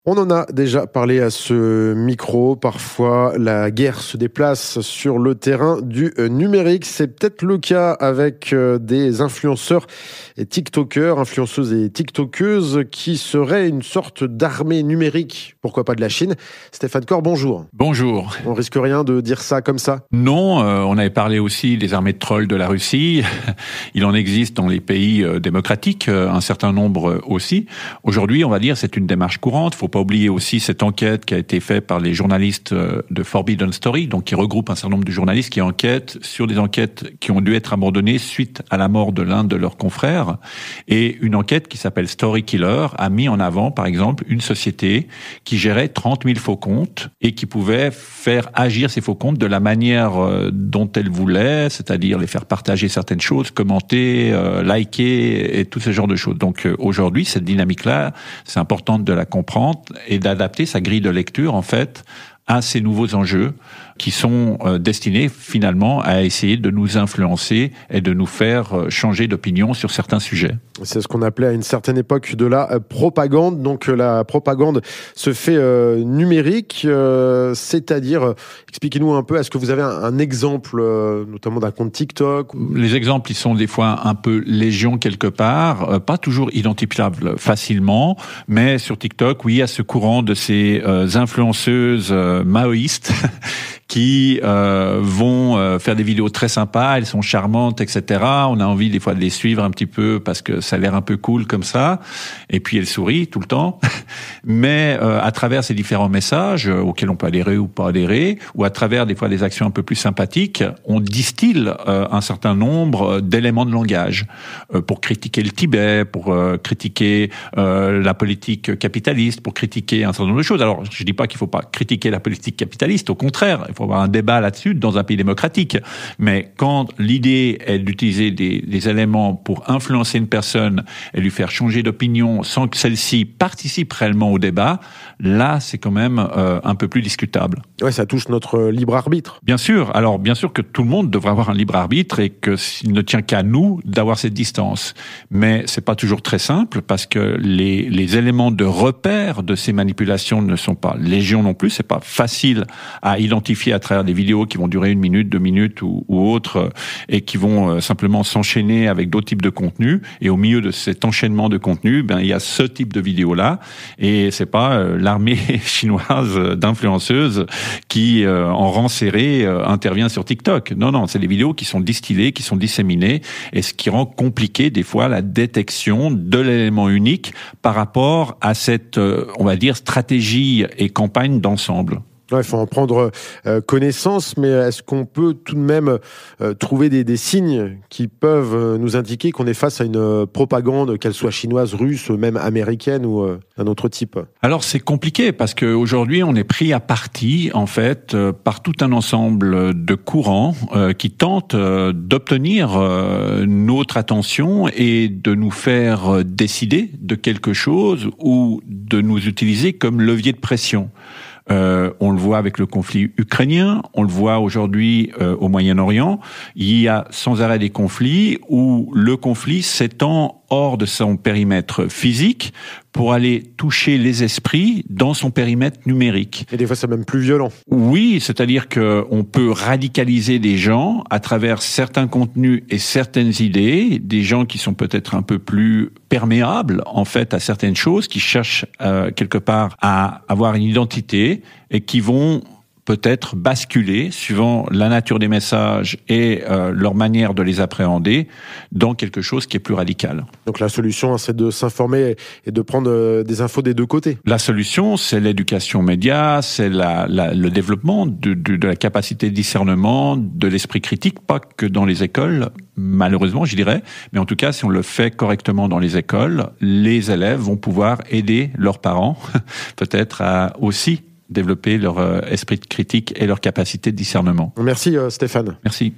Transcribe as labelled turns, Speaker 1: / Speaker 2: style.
Speaker 1: On en a déjà parlé à ce micro. Parfois, la guerre se déplace sur le terrain du numérique. C'est peut-être le cas avec des influenceurs et TikTokers, influenceuses et TikTokeuses qui seraient une sorte d'armée numérique. Pourquoi pas de la Chine? Stéphane Cor, bonjour.
Speaker 2: Bonjour.
Speaker 1: On risque rien de dire ça comme ça?
Speaker 2: Non, on avait parlé aussi des armées de trolls de la Russie. Il en existe dans les pays démocratiques, un certain nombre aussi. Aujourd'hui, on va dire, c'est une démarche courante. Faut pas oublier aussi cette enquête qui a été faite par les journalistes de Forbidden Story, donc qui regroupe un certain nombre de journalistes qui enquêtent sur des enquêtes qui ont dû être abandonnées suite à la mort de l'un de leurs confrères. Et une enquête qui s'appelle Story Killer a mis en avant, par exemple, une société qui gérait 30 000 faux comptes et qui pouvait faire agir ces faux comptes de la manière dont elle voulait, c'est-à-dire les faire partager certaines choses, commenter, liker et tout ce genre de choses. Donc aujourd'hui, cette dynamique-là, c'est important de la comprendre et d'adapter sa grille de lecture, en fait, à ces nouveaux enjeux qui sont destinés finalement à essayer de nous influencer et de nous faire changer d'opinion sur certains sujets.
Speaker 1: C'est ce qu'on appelait à une certaine époque de la propagande. Donc la propagande se fait numérique, c'est-à-dire, expliquez-nous un peu, est-ce que vous avez un exemple, notamment d'un compte TikTok?
Speaker 2: Les exemples, ils sont des fois un peu légion quelque part, pas toujours identifiables facilement, mais sur TikTok, oui, il y a ce courant de ces influenceuses maoïstes qui vont faire des vidéos très sympas, elles sont charmantes, etc. On a envie des fois de les suivre un petit peu parce que ça a l'air un peu cool comme ça. Et puis elles sourient tout le temps. Mais à travers ces différents messages auxquels on peut adhérer ou pas adhérer, ou à travers des fois des actions un peu plus sympathiques, on distille un certain nombre d'éléments de langage pour critiquer le Tibet, pour critiquer la politique capitaliste, pour critiquer un certain nombre de choses. Alors je dis pas qu'il faut pas critiquer la politique capitaliste, au contraire. Il faut avoir un débat là-dessus dans un pays démocratique. Mais quand l'idée est d'utiliser des éléments pour influencer une personne et lui faire changer d'opinion sans que celle-ci participe réellement au débat, là, c'est quand même un peu plus discutable.
Speaker 1: Ouais, ça touche notre libre arbitre.
Speaker 2: Bien sûr. Alors, bien sûr que tout le monde devrait avoir un libre arbitre et que s'il ne tient qu'à nous d'avoir cette distance. Mais c'est pas toujours très simple parce que les éléments de repère de ces manipulations ne sont pas légion non plus. C'est pas facile à identifier à travers des vidéos qui vont durer 1 minute, 2 minutes ou autres et qui vont simplement s'enchaîner avec d'autres types de contenus. Et au milieu de cet enchaînement de contenus, il y a ce type de vidéo-là. Et c'est pas l'armée chinoise d'influenceuses qui, en rang serré, intervient sur TikTok. Non, c'est des vidéos qui sont distillées, qui sont disséminées, et ce qui rend compliqué des fois la détection de l'élément unique par rapport à cette, on va dire, stratégie et campagne d'ensemble.
Speaker 1: Il faut en prendre connaissance, mais est-ce qu'on peut tout de même trouver des signes qui peuvent nous indiquer qu'on est face à une propagande, qu'elle soit chinoise, russe, même américaine ou d'un autre type? Alors
Speaker 2: c'est compliqué parce qu'aujourd'hui on est pris à partie en fait par tout un ensemble de courants qui tentent d'obtenir notre attention et de nous faire décider de quelque chose ou de nous utiliser comme levier de pression. On le voit avec le conflit ukrainien, on le voit aujourd'hui au Moyen-Orient. Il y a sans arrêt des conflits où le conflit s'étend hors de son périmètre physique pour aller toucher les esprits dans son périmètre numérique.
Speaker 1: Et des fois, c'est même plus violent.
Speaker 2: Oui, c'est-à-dire qu'on peut radicaliser des gens à travers certains contenus et certaines idées, des gens qui sont peut-être un peu plus perméables, en fait, à certaines choses, qui cherchent quelque part à avoir une identité et qui vont peut-être basculer, suivant la nature des messages et leur manière de les appréhender, dans quelque chose qui est plus radical.
Speaker 1: Donc la solution, c'est de s'informer et de prendre des infos des deux côtés.
Speaker 2: La solution, c'est l'éducation média, c'est le développement de la capacité de discernement, de l'esprit critique, pas que dans les écoles, malheureusement, je dirais, mais en tout cas, si on le fait correctement dans les écoles, les élèves vont pouvoir aider leurs parents, peut-être à aussi développer leur esprit critique et leur capacité de discernement.
Speaker 1: Merci Stéphane.
Speaker 2: Merci.